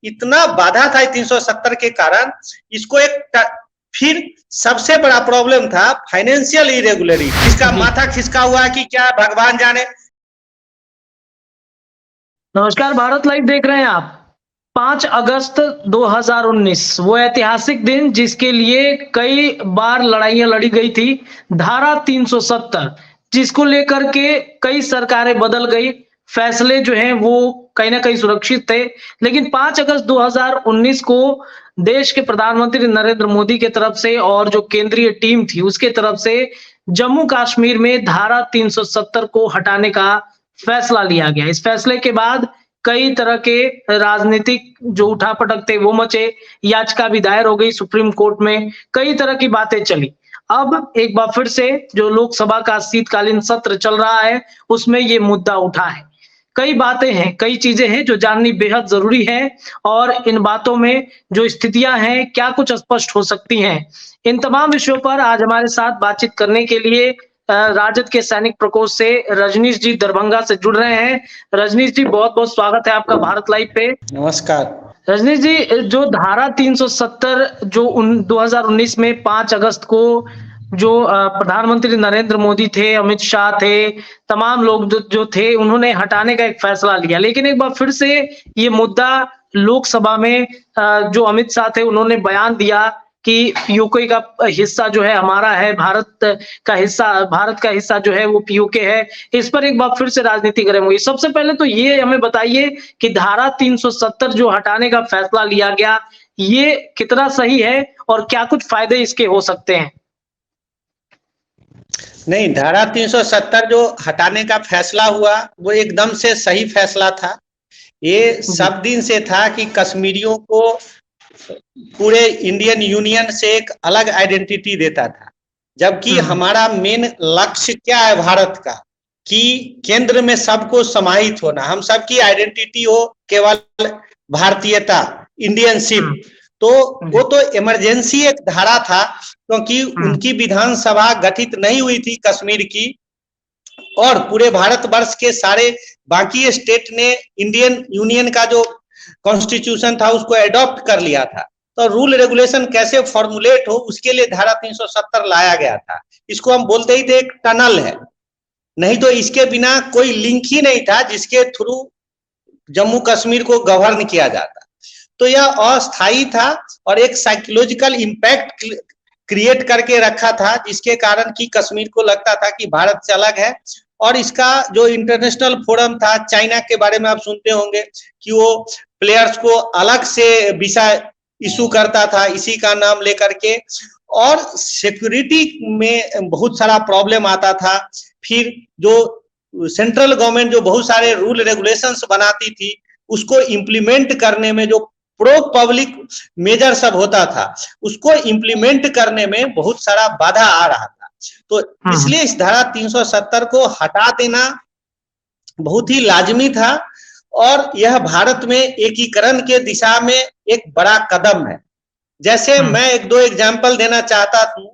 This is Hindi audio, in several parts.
इतना बाधा था 370 के कारण, इसको एक फिर सबसे बड़ा प्रॉब्लम था फाइनेंशियल इरेगुलरिटी, इसका माथा खिसका हुआ है कि क्या भगवान जाने। नमस्कार, भारत लाइव देख रहे हैं आप। 5 अगस्त 2019 वो ऐतिहासिक दिन जिसके लिए कई बार लड़ाइयां लड़ी गई थी। धारा 370 जिसको लेकर के कई सरकारें बदल गई, फैसले जो हैं वो कहीं ना कहीं सुरक्षित थे, लेकिन 5 अगस्त 2019 को देश के प्रधानमंत्री नरेंद्र मोदी की तरफ से और जो केंद्रीय टीम थी उसके तरफ से जम्मू कश्मीर में धारा 370 को हटाने का फैसला लिया गया। इस फैसले के बाद कई तरह के राजनीतिक जो उठापटक थे वो मचे, याचिका भी दायर हो गई सुप्रीम कोर्ट में, कई तरह की बातें चली। अब एक बार फिर से जो लोकसभा का शीतकालीन सत्र चल रहा है उसमें ये मुद्दा उठा है। कई बातें हैं, कई चीजें हैं जो जाननी बेहद जरूरी है और इन बातों में जो स्थितियां हैं क्या कुछ स्पष्ट हो सकती हैं, इन तमाम विषयों पर आज हमारे साथ बातचीत करने के लिए राजद के सैनिक प्रकोष्ठ से रजनीश जी दरभंगा से जुड़ रहे हैं। रजनीश जी, बहुत बहुत स्वागत है आपका भारत लाइव पे। नमस्कार रजनीश जी, जो धारा 370 जो 2019 में 5 अगस्त को जो प्रधानमंत्री नरेंद्र मोदी थे, अमित शाह थे, तमाम लोग जो थे उन्होंने हटाने का एक फैसला लिया, लेकिन एक बार फिर से ये मुद्दा लोकसभा में जो अमित शाह थे उन्होंने बयान दिया कि पीओके का हिस्सा जो है हमारा है, भारत का हिस्सा जो है वो पीओके है। इस पर एक बार फिर से राजनीति गर्म हुई। सबसे पहले तो ये हमें बताइए कि धारा 370 जो हटाने का फैसला लिया गया, ये कितना सही है और क्या कुछ फायदे इसके हो सकते हैं? नहीं, धारा 370 जो हटाने का फैसला हुआ वो एकदम से सही फैसला था। ये सब दिन से था कि कश्मीरियों को पूरे इंडियन यूनियन से एक अलग आइडेंटिटी देता था, जबकि हमारा मेन लक्ष्य क्या है भारत का कि केंद्र में सबको समाहित होना, हम सबकी आइडेंटिटी हो केवल भारतीयता, इंडियनशिप। तो वो तो इमरजेंसी एक धारा था, क्योंकि उनकी विधानसभा गठित नहीं हुई थी कश्मीर की, और पूरे भारतवर्ष के सारे बाकी स्टेट ने इंडियन यूनियन का जो कॉन्स्टिट्यूशन था उसको एडॉप्ट कर लिया था। तो रूल रेगुलेशन कैसे फॉर्मुलेट हो उसके लिए धारा 370 लाया गया था। इसको हम बोलते ही थे एक टनल है, नहीं तो इसके बिना कोई लिंक ही नहीं था जिसके थ्रू जम्मू कश्मीर को गवर्न किया जाता। तो यह अस्थायी था और एक साइकोलॉजिकल इम्पैक्ट क्रिएट करके रखा था, जिसके कारण कि कश्मीर को लगता था कि भारत से अलग है। और इसका जो इंटरनेशनल फोरम था, चाइना के बारे में आप सुनते होंगे कि वो प्लेयर्स को अलग से वीजा इशू करता था इसी का नाम लेकर के, और सिक्योरिटी में बहुत सारा प्रॉब्लम आता था। फिर जो सेंट्रल गवर्नमेंट जो बहुत सारे रूल रेगुलेशंस बनाती थी उसको इम्प्लीमेंट करने में जो प्रो पब्लिक मेजर सब होता था उसको इम्प्लीमेंट करने में बहुत सारा बाधा आ रहा था। तो इसलिए इस धारा 370 को हटा देना बहुत ही लाजमी था, और यह भारत में एकीकरण के दिशा में एक बड़ा कदम है। जैसे मैं एक दो एग्जांपल देना चाहता हूं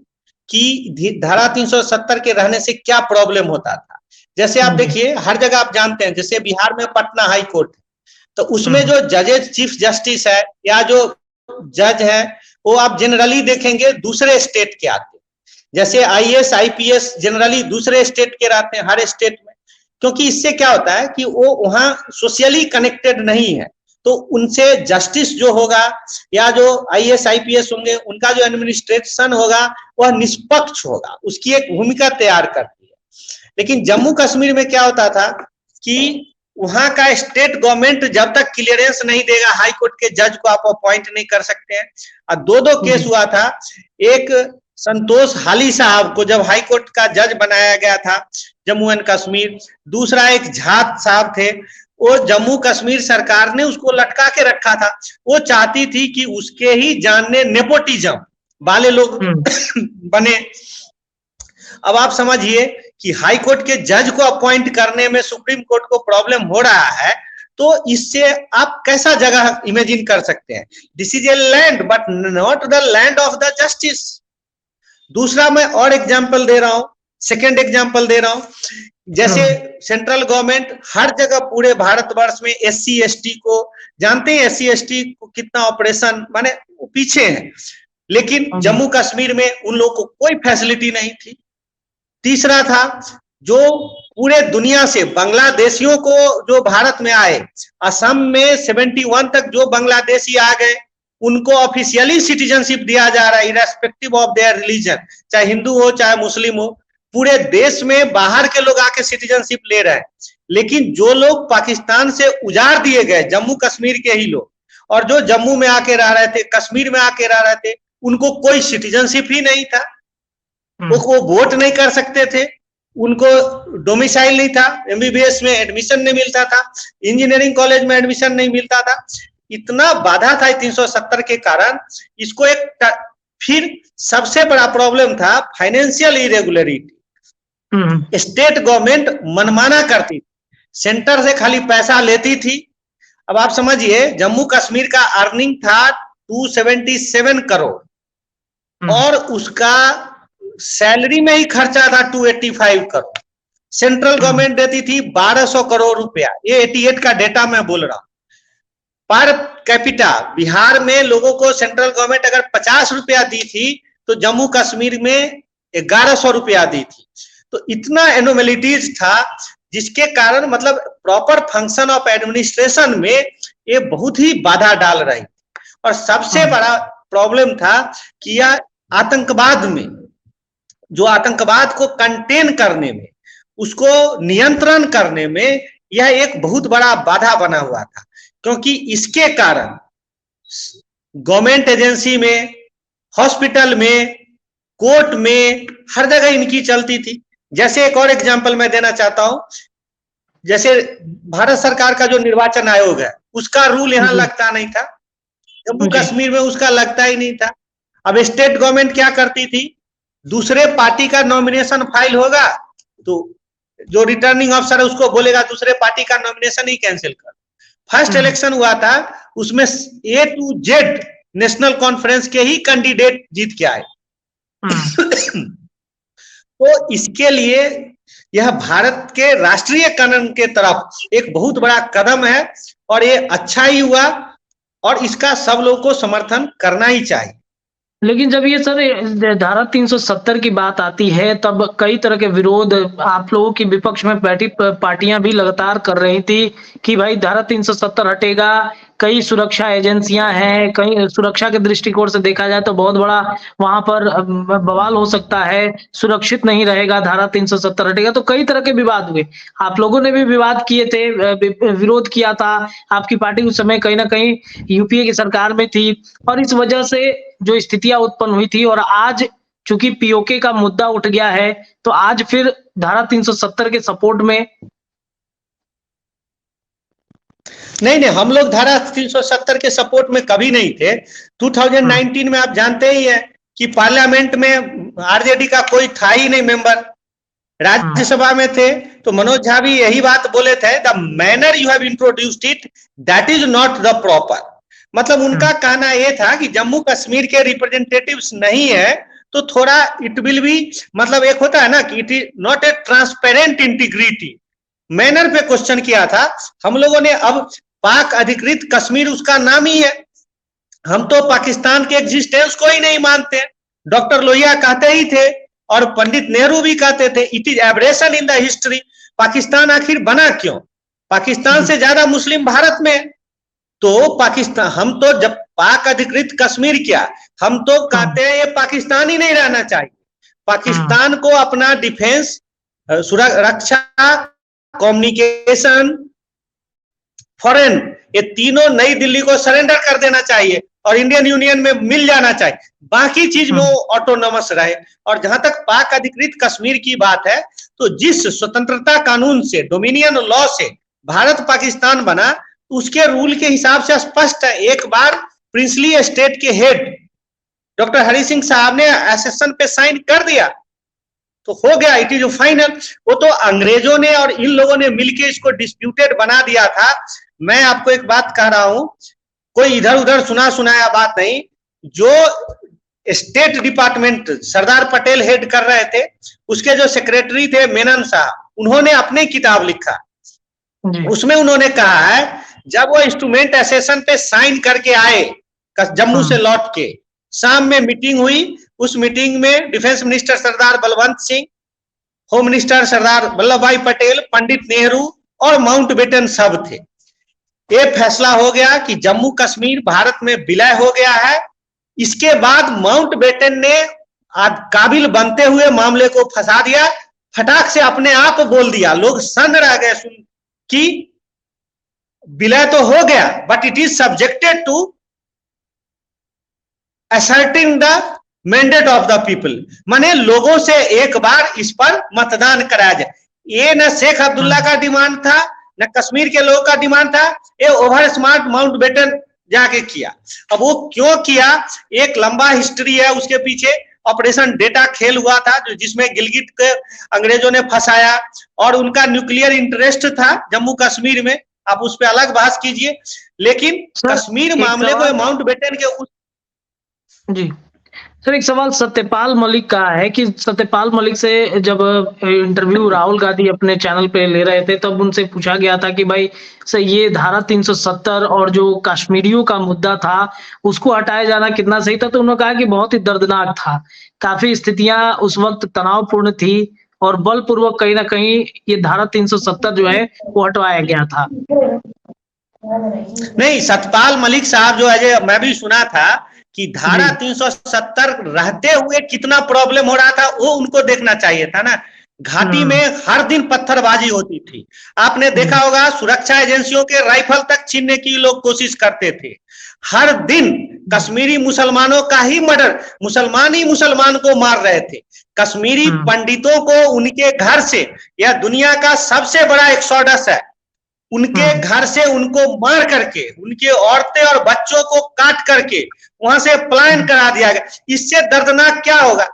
कि धारा 370 के रहने से क्या प्रॉब्लम होता था। जैसे आप देखिए, हर जगह आप जानते हैं, जैसे बिहार में पटना हाई कोर्ट है, तो उसमें जो जजेस चीफ जस्टिस है या जो जज है वो आप जनरली देखेंगे दूसरे स्टेट के आते हैं। जैसे आईएएस आईपीएस जनरली दूसरे स्टेट के रहते हैं हर स्टेट में, क्योंकि इससे क्या होता है कि वो वहां सोशली कनेक्टेड नहीं है, तो उनसे जस्टिस जो होगा या जो आईएएस आईपीएस होंगे उनका जो एडमिनिस्ट्रेशन होगा वह निष्पक्ष होगा, उसकी एक भूमिका तैयार करती है। लेकिन जम्मू कश्मीर में क्या होता था कि वहां का स्टेट गवर्नमेंट जब तक क्लियरेंस नहीं देगा हाई कोर्ट के जज को आप अपॉइंट नहीं कर सकते हैं। और दो केस हुआ था, एक संतोष हाली साहब को जब हाई कोर्ट का जज बनाया गया था जम्मू एंड कश्मीर, दूसरा एक झा साहब थे, वो जम्मू कश्मीर सरकार ने उसको लटका के रखा था। वो चाहती थी कि उसके ही जानने नेपोटिज्म वाले लोग बने। अब आप समझिए कि हाई कोर्ट के जज को अपॉइंट करने में सुप्रीम कोर्ट को प्रॉब्लम हो रहा है, तो इससे आप कैसा जगह इमेजिन कर सकते हैं। This is a land but not the land of the justice. दूसरा मैं और एग्जांपल दे रहा हूं, सेकंड एग्जांपल दे रहा हूं जैसे सेंट्रल गवर्नमेंट हर जगह पूरे भारतवर्ष में SC ST को जानते हैं, SC ST को कितना ऑपरेशन माने पीछे है, लेकिन जम्मू कश्मीर में उन लोगों को कोई फैसिलिटी नहीं थी। तीसरा था जो पूरे दुनिया से बांग्लादेशियों को जो भारत में आए, असम में 71 तक जो बांग्लादेशी आ गए उनको ऑफिशियली सिटीजनशिप दिया जा रहा है इरेस्पेक्टिव ऑफ देयर रिलीजन, चाहे हिंदू हो चाहे मुस्लिम हो, पूरे देश में बाहर के लोग आके सिटीजनशिप ले रहे हैं। लेकिन जो लोग पाकिस्तान से उजाड़ दिए गए, जम्मू कश्मीर के ही लोग, और जो जम्मू में आके रह रहे थे, कश्मीर में आके रह रहे थे, उनको कोई सिटीजनशिप ही नहीं था, वो वोट नहीं कर सकते थे, उनको डोमिसाइल नहीं था, MBBS में एडमिशन नहीं मिलता था, इंजीनियरिंग कॉलेज में एडमिशन नहीं मिलता था। इतना बाधा था 370 के कारण। इसको एक फिर सबसे बड़ा प्रॉब्लम था फाइनेंशियल इरेगुलरिटी। स्टेट गवर्नमेंट मनमाना करती थी, सेंटर से खाली पैसा लेती थी। अब आप समझिए जम्मू कश्मीर का अर्निंग था 277 करोड़ और उसका सैलरी में ही खर्चा था 285 करोड़। सेंट्रल गवर्नमेंट देती थी 1200 करोड़ रुपया। ये 88 का डेटा मैं बोल रहा हूं। पर कैपिटा बिहार में लोगों को सेंट्रल गवर्नमेंट अगर 50 रुपया दी थी तो जम्मू कश्मीर में 1100 रुपया दी थी। तो इतना एनोमेलिटीज था जिसके कारण मतलब प्रॉपर फंक्शन ऑफ एडमिनिस्ट्रेशन में ये बहुत ही बाधा डाल रही। और सबसे बड़ा प्रॉब्लम था कि यह आतंकवाद में, जो आतंकवाद को कंटेन करने में, उसको नियंत्रण करने में यह एक बहुत बड़ा बाधा बना हुआ था। क्योंकि इसके कारण गवर्नमेंट एजेंसी में, हॉस्पिटल में, कोर्ट में, हर जगह इनकी चलती थी। जैसे एक और एग्जांपल मैं देना चाहता हूं, जैसे भारत सरकार का जो निर्वाचन आयोग है उसका रूल यहाँ लगता नहीं था, जम्मू कश्मीर में उसका लगता ही नहीं था। अब स्टेट गवर्नमेंट क्या करती थी, दूसरे पार्टी का नॉमिनेशन फाइल होगा तो जो रिटर्निंग ऑफिसर है उसको बोलेगा दूसरे पार्टी का नॉमिनेशन ही कैंसिल कर। फर्स्ट इलेक्शन हुआ था उसमें A to Z national conference के ही कैंडिडेट जीत के आए। तो इसके लिए यह भारत के राष्ट्रीय कानून के तरफ एक बहुत बड़ा कदम है और ये अच्छा ही हुआ और इसका सब लोगों को समर्थन करना ही चाहिए। लेकिन जब ये सर धारा 370 की बात आती है तब कई तरह के विरोध आप लोगों की विपक्ष में बैठी पार्टियां भी लगातार कर रही थी कि भाई धारा 370 हटेगा। कई सुरक्षा एजेंसियां हैं, कई सुरक्षा के दृष्टिकोण से देखा जाए तो बहुत बड़ा वहां पर बवाल हो सकता है, सुरक्षित नहीं रहेगा धारा 370 हटेगा। तो कई तरह के विवाद हुए, आप लोगों ने भी विवाद किए थे, विरोध किया था। आपकी पार्टी उस समय कहीं ना कहीं यूपीए की सरकार में थी और इस वजह से जो स्थितियां उत्पन्न हुई थी। और आज चूंकि पीओके का मुद्दा उठ गया है तो आज फिर धारा 370 के सपोर्ट में नहीं, हम लोग धारा 370 के सपोर्ट में कभी नहीं थे। 2019 में आप जानते ही हैं कि पार्लियामेंट में आरजेडी का कोई था ही नहीं मेंबर, राज्यसभा में थे तो मनोज झा भी यही बात बोले थे, the manner you have introduced it that is not the proper. मतलब उनका कहना यह था कि जम्मू कश्मीर के रिप्रेजेंटेटिव्स नहीं है तो थोड़ा इट विल बी, मतलब एक होता है ना कि it is not a transparent integrity, manner पे क्वेश्चन किया था। हम लोगों ने, अब पाक अधिकृत कश्मीर उसका नाम ही है, हम तो पाकिस्तान के एग्जिस्टेंस को ही नहीं मानते। डॉक्टर लोहिया कहते ही थे और पंडित नेहरू भी कहते थे it is aberration in the history. Pakistan आखिर बना क्यों? पाकिस्तान से ज्यादा मुस्लिम भारत में। तो पाकिस्तान, हम तो जब पाक अधिकृत कश्मीर क्या, हम तो कहते हैं ये पाकिस्तान ही नहीं रहना चाहिए। पाकिस्तान को अपना डिफेंस, सुरक्षा, कम्युनिकेशन, फॉरेन, ये तीनों नई दिल्ली को सरेंडर कर देना चाहिए और इंडियन यूनियन में मिल जाना चाहिए, बाकी चीज में वो ऑटोनोमस रहे। और जहां तक पाक अधिकृत कश्मीर की बात है तो जिस स्वतंत्रता कानून से, डोमिनियन लॉ से भारत पाकिस्तान बना, उसके रूल के हिसाब से स्पष्ट है। एक बार प्रिंसली स्टेट के हेड डॉक्टर हरि सिंह साहब ने एसेशन पे साइन कर दिया तो हो गया, इट इज फाइनल। वो तो अंग्रेजों ने और इन लोगों ने मिलके इसको डिस्प्यूटेड बना दिया था। मैं आपको एक बात कह रहा हूं, कोई इधर उधर सुना सुनाया बात नहीं, जो state department Sardar Patel head कर रहे थे, उसके जो सेक्रेटरी थे मेनन साहब, उन्होंने अपने किताब लिखा, उसमें उन्होंने कहा है जब वो इंस्ट्रूमेंट एसेसन पे साइन करके आए जम्मू से लौट के, शाम में मीटिंग हुई, उस मीटिंग में डिफेंस मिनिस्टर सरदार बलवंत सिंह, होम मिनिस्टर सरदार वल्लभ भाई पटेल, पंडित नेहरू और माउंटबेटन सब थे। ये फैसला हो गया कि जम्मू कश्मीर भारत में विलय हो गया है। इसके बाद माउंटबेटन ने काबिल बनते हुए मामले को फंसा दिया, फटाक से अपने आप बोल दिया, लोग सन्न रह गए सुन कि विलय तो हो गया but it is subjected to asserting the mandate of the people, माने लोगों से एक बार इस पर मतदान कराया जाए। ये न शेख अब्दुल्ला का डिमांड था, न कश्मीर के लोगों का डिमांड था, ये ओवर स्मार्ट माउंटबेटन जाके किया। अब वो क्यों किया, एक लंबा हिस्ट्री है उसके पीछे। ऑपरेशन डेटा खेल हुआ था जिसमें गिलगिट के अंग्रेजों ने फंसाया और उनका न्यूक्लियर इंटरेस्ट था जम्मू कश्मीर में, आप उस पर अलग बहस कीजिए, लेकिन कश्मीर मामले को माउंटबेटन के जी सर, एक सवाल सत्यपाल मलिक का है कि सत्यपाल मलिक से जब इंटरव्यू राहुल गांधी अपने चैनल पे ले रहे थे तब उनसे पूछा गया था कि भाई सर ये धारा 370 और जो कश्मीरियों का मुद्दा था उसको हटाया जाना कितना सही था, तो उन्होंने कहा कि बहुत ही दर्दनाक था, काफी स्थितियां उस वक्त तनावपूर्ण थी और बलपूर्वक कहीं ना कहीं ये धारा 370 जो है वो हटवाया गया था। नहीं, सत्यपाल मलिक साहब जो है, मैं भी सुना था कि धारा 370 रहते हुए कितना प्रॉब्लम हो रहा था वो उनको देखना चाहिए था ना। घाटी में हर दिन पत्थरबाजी होती थी, आपने देखा होगा, सुरक्षा एजेंसियों के राइफल तक छीनने की लोग कोशिश करते थे। हर दिन कश्मीरी मुसलमानों का ही मर्डर, मुसलमान ही मुसलमान को मार रहे थे। कश्मीरी पंडितों को उनके घर से, यह दुनिया का सबसे बड़ा एक्सोडस है, उनके घर से उनको मार करके, उनके औरतें और बच्चों को काट करके वहां से पलायन करा दिया गया। इससे दर्दनाक क्या होगा।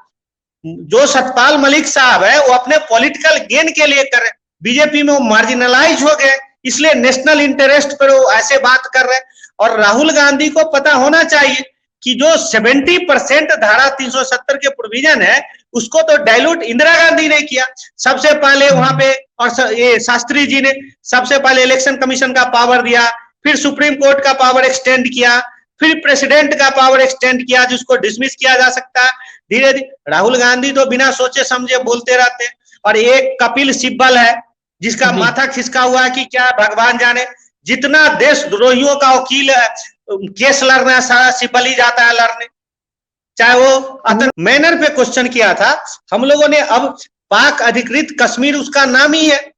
जो सत्यपाल मलिक साहब है वो अपने पॉलिटिकल गेन के लिए कर रहे, बीजेपी में वो मार्जिनलाइज हो गए, इसलिए नेशनल इंटरेस्ट पर वो ऐसे बात कर रहे। और राहुल गांधी को पता होना चाहिए कि जो 70% धारा 370 के प्रोविजन है उसको तो डाइल्यूट इंदिरा गांधी ने किया। सबसे पहले वहां पे, और ये शास्त्री जी ने सबसे पहले इलेक्शन कमीशन का पावर दिया, फिर सुप्रीम कोर्ट का पावर एक्सटेंड किया, फिर प्रेसिडेंट का पावर एक्सटेंड किया जिसको डिसमिस किया जा सकता है। धीरे धीरे राहुल गांधी तो बिना सोचे समझे बोलते रहते हैं। और एक कपिल सिब्बल है जिसका माथा खिसका हुआ है कि क्या भगवान जाने, जितना देशद्रोहियों का वकील केस लड़ना है सारा सिब्बल ही जाता है लड़ने, चाहे वो मैनर पे क्वेश्चन किया था हम लोगों ने। अब पाक अधिकृत कश्मीर उसका नाम ही है,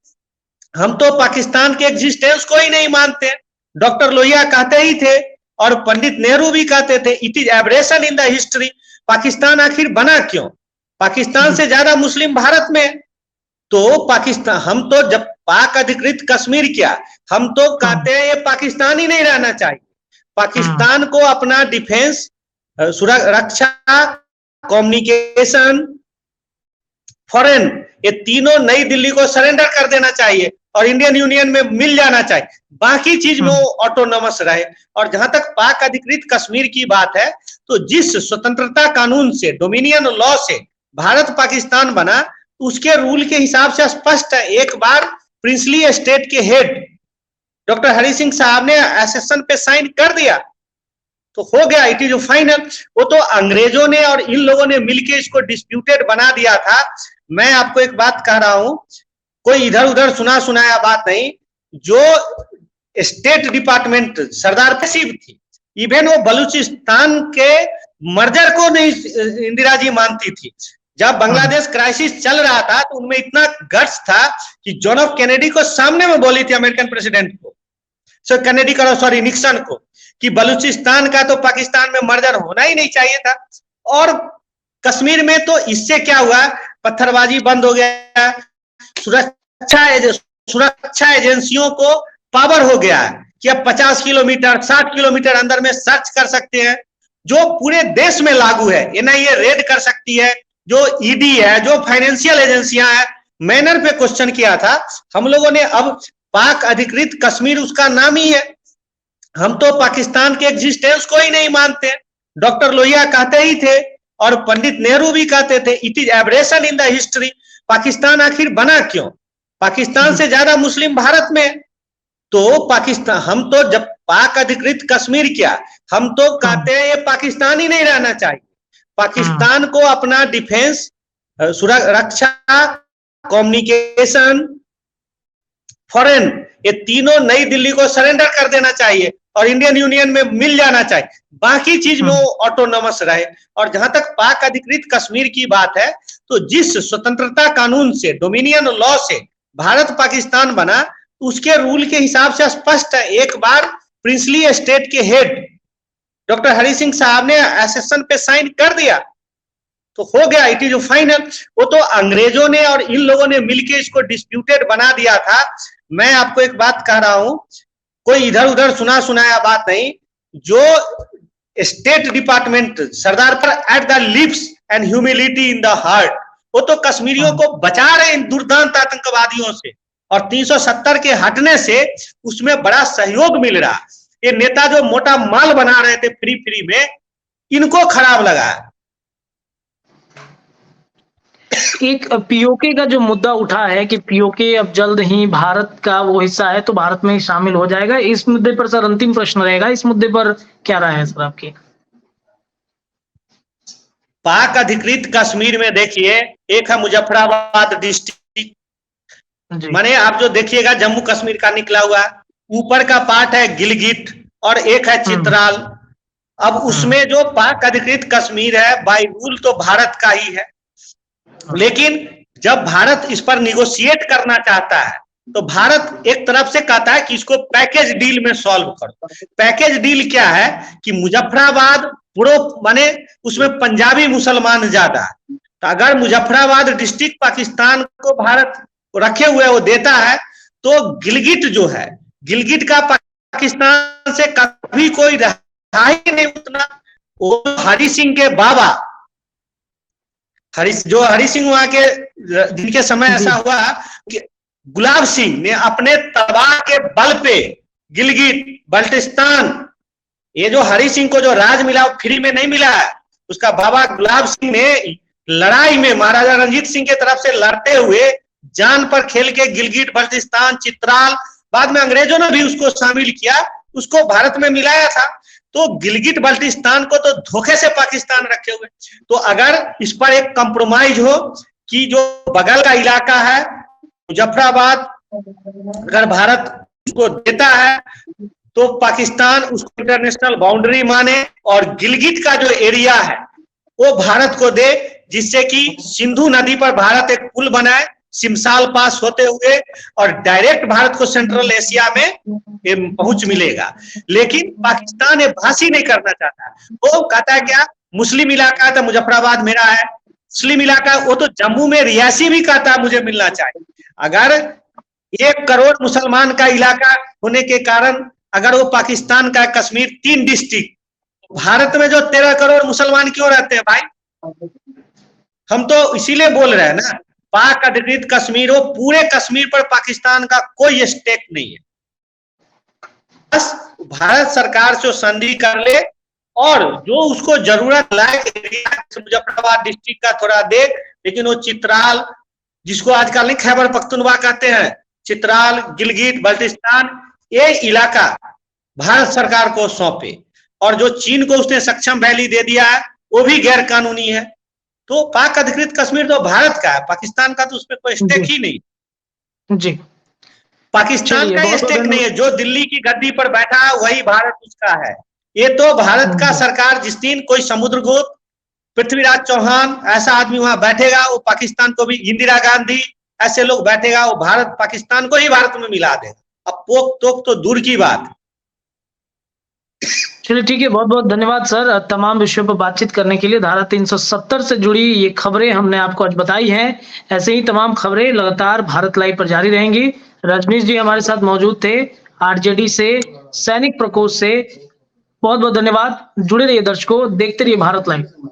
हम तो पाकिस्तान के एग्जिस्टेंस को ही नहीं मानते। डॉक्टर लोहिया कहते ही थे और पंडित नेहरू भी कहते थे, it is aberration in the history. Pakistan आखिर बना क्यों, पाकिस्तान से ज्यादा मुस्लिम भारत में। तो पाकिस्तान, हम तो जब पाक अधिकृत कश्मीर क्या, हम तो कहते हैं ये पाकिस्तान ही नहीं रहना चाहिए। पाकिस्तान को अपना डिफेंस, सुरक्षा, कम्युनिकेशन, फॉरेन, ये तीनों नई दिल्ली को सरेंडर कर देना चाहिए और इंडियन यूनियन में मिल जाना चाहिए, बाकी चीज में वो ऑटोनोमस रहे। और जहां तक पाक अधिकृत कश्मीर की बात है, तो जिस स्वतंत्रता कानून से, डोमिनियन लॉ से भारत पाकिस्तान बना, उसके रूल के हिसाब से स्पष्ट है। एक बार प्रिंसली स्टेट के हेड डॉक्टर हरि सिंह साहब ने एसेशन पे साइन कर दिया तो हो गया, इट इज फाइनल। वो तो अंग्रेजों ने और इन लोगों ने मिलकर इसको डिस्प्यूटेड बना दिया था। मैं आपको एक बात कह रहा हूं, कोई इधर उधर सुना सुनाया बात नहीं। जो स्टेट डिपार्टमेंट सरदार पैसिव थी, इवन वो बलूचिस्तान के मर्जर को नहीं इंदिरा जी मानती थी। जब बांग्लादेश क्राइसिस चल रहा था तो उनमें इतना गट्स था कि जॉन एफ कैनेडी को सामने में बोली थी, अमेरिकन प्रेसिडेंट को, कैनेडी का सॉरी निक्सन को, कि बलूचिस्तान का तो पाकिस्तान में मर्जर होना ही नहीं चाहिए था। और कश्मीर में तो इससे क्या हुआ, पत्थरबाजी बंद हो गया, सुरक्षा एजेंसियों को पावर हो गया है कि अब 50 किलोमीटर 60 किलोमीटर अंदर में सर्च कर सकते हैं, जो पूरे देश में लागू है। एनआईए रेड कर सकती है, जो ईडी है, जो फाइनेंशियल एजेंसियां हैं। मैनर पे क्वेश्चन किया था हम लोगों ने। अब पाक अधिकृत कश्मीर उसका नाम ही है, हम तो पाकिस्तान के एग्जिस्टेंस को ही नहीं मानते। डॉक्टर लोहिया कहते ही थे और पंडित नेहरू भी कहते थे it is aberration in the history. Pakistan आखिर बना क्यों? पाकिस्तान से ज्यादा मुस्लिम भारत में। तो पाकिस्तान, हम तो जब पाक अधिकृत कश्मीर क्या, हम तो कहते हैं ये पाकिस्तान ही नहीं रहना चाहिए। पाकिस्तान को अपना डिफेंस, रक्षा, कम्युनिकेशन, फॉरेन, ये तीनों नई दिल्ली को सरेंडर कर देना चाहिए और इंडियन यूनियन में मिल जाना चाहिए। बाकी चीज में वो ऑटोनोमस रहे। और जहां तक पाक अधिकृत कश्मीर की बात है, तो जिस स्वतंत्रता कानून से, डोमिनियन लॉ से भारत पाकिस्तान बना, उसके रूल के हिसाब से स्पष्ट है। एक बार प्रिंसली स्टेट के हेड डॉक्टर हरि सिंह साहब ने एसेशन पे साइन कर दिया तो हो गया, इट इज फाइनल। वो तो अंग्रेजों ने और इन लोगों ने मिलकर इसको डिस्प्यूटेड बना दिया था। मैं आपको एक बात कह रहा हूं, कोई इधर उधर सुना सुनाया बात नहीं। जो स्टेट डिपार्टमेंट सरदार पर at the lips and humility in the heart, वो तो कश्मीरियों को बचा रहे इन दुर्दांत आतंकवादियों से, और 370 के हटने से उसमें बड़ा सहयोग मिल रहा। ये नेता जो मोटा माल बना रहे थे फ्री में, इनको खराब लगा। एक पीओके का जो मुद्दा उठा है कि पीओके अब जल्द ही भारत का वो हिस्सा है तो भारत में ही शामिल हो जाएगा, इस मुद्दे पर सर अंतिम प्रश्न रहेगा, इस मुद्दे पर क्या राय है सर आपकी? पाक अधिकृत कश्मीर में देखिए, एक है मुजफ्फराबाद डिस्ट्रिक्ट, माने आप जो देखिएगा जम्मू कश्मीर का निकला हुआ, ऊपर का पार्ट है गिलगिट और एक है चित्राल। अब उसमें जो पाक अधिकृत कश्मीर है बाय रूल तो भारत का ही है, लेकिन जब भारत इस पर निगोशिएट करना चाहता है तो भारत एक तरफ से कहता है कि इसको पैकेज डील में सॉल्व करो। पैकेज डील क्या है कि मुजफ्फराबाद पूरा, माने उसमें पंजाबी मुसलमान ज्यादा है, तो अगर मुजफ्फराबाद डिस्ट्रिक्ट पाकिस्तान को भारत रखे हुए वो देता है, तो गिलगिट जो है, गिलगिट का पाकिस्तान से कभी कोई रहा ही नहीं उतना। वो हरि सिंह के बाबा, हरि सिंह वहां के, जिनके समय ऐसा हुआ कि गुलाब सिंह ने अपने तलवार के बल पे गिलगिट बल्टिस्तान, ये जो हरि सिंह को जो राज मिला वो फ्री में नहीं मिला है। उसका बाबा गुलाब सिंह ने लड़ाई में महाराजा रंजीत सिंह के तरफ से लड़ते हुए जान पर खेल के गिलगिट बल्टिस्तान, चित्राल, बाद में अंग्रेजों ने भी उसको शामिल किया, उसको भारत में मिलाया था। तो गिलगिट बल्टिस्तान को तो धोखे से पाकिस्तान रखे हुए। तो अगर इस पर एक कंप्रोमाइज हो कि जो बगल का इलाका है मुजफ्फराबाद, अगर भारत उसको देता है तो पाकिस्तान उसको इंटरनेशनल बाउंड्री माने, और गिलगिट का जो एरिया है वो भारत को दे, जिससे कि सिंधु नदी पर भारत एक पुल बनाए सिमसाल पास होते हुए, और डायरेक्ट भारत को सेंट्रल एशिया में पहुंच मिलेगा। लेकिन पाकिस्तान ये भाषी नहीं करना चाहता। वो कहता है क्या, मुस्लिम इलाका है तो मुजफ्फराबाद मेरा है, मुस्लिम इलाका, वो तो जम्मू में रियासी भी कहता है मुझे मिलना चाहिए। अगर 1 करोड़ मुसलमान का इलाका होने के कारण अगर वो पाकिस्तान का कश्मीर 3 डिस्ट्रिक्ट, भारत में जो 13 करोड़ मुसलमान क्यों रहते हैं भाई? हम तो इसीलिए बोल रहे हैं ना, पाक अधिकृत कश्मीर हो, पूरे कश्मीर पर पाकिस्तान का कोई स्टेक नहीं है। बस भारत सरकार से संधि कर ले और जो उसको जरूरत लायक मुजफ्फराबाद डिस्ट्रिक्ट का थोड़ा दे, लेकिन वो चित्राल, जिसको आजकल नहीं खैबर पख्तूनख्वा कहते हैं, चित्राल, गिलगिट बल्टिस्तान, ये इलाका भारत सरकार को सौंपे। और जो चीन को उसने सक्षम वैली दे दिया है वो भी गैर कानूनी है। तो पाक अधिकृत कश्मीर तो भारत का है, पाकिस्तान का तो उसमें कोई स्टेक ही नहीं। जी, पाकिस्तान का स्टेक नहीं है। जो दिल्ली की गद्दी पर बैठा है वही भारत उसका है। ये तो भारत का सरकार, जिस दिन कोई समुद्रगुप्त, पृथ्वीराज चौहान ऐसा आदमी वहां बैठेगा, वो पाकिस्तान को भी, इंदिरा गांधी ऐसे लोग बैठेगा, वो भारत पाकिस्तान को ही भारत में मिला देगा। अब पोक तोक तो दूर की बात। चलिए ठीक है, बहुत बहुत धन्यवाद सर तमाम विषयों पर बातचीत करने के लिए। धारा 370 से जुड़ी ये खबरें हमने आपको आज बताई हैं। ऐसे ही तमाम खबरें लगातार भारत लाइव पर जारी रहेंगी। रजनीश जी हमारे साथ मौजूद थे आरजेडी से, सैनिक प्रकोष्ठ से। बहुत बहुत धन्यवाद। जुड़े रहिए दर्शकों, देखते रहिए भारत लाइव।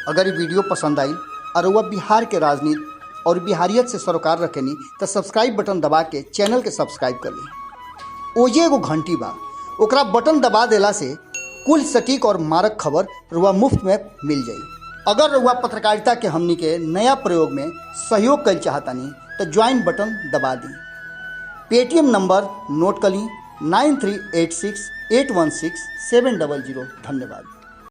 अगर ये वीडियो पसंद आई और वह बिहार के राजनीति और बिहारियत से सरोकार रखेनी तो सब्सक्राइब बटन दबा के चैनल के सब्सक्राइब कर ली। ओजे एगो घंटी बा, ओकरा बटन दबा देला से कुल सटीक और मारक खबर रुआ मुफ्त में मिल जाई। अगर रउआ पत्रकारिता के हमनी के नया प्रयोग में सहयोग कर चाहतनी तो ज्वाइन बटन दबा दी। पेटीएम नंबर नोट कर ली 9386816700। धन्यवाद।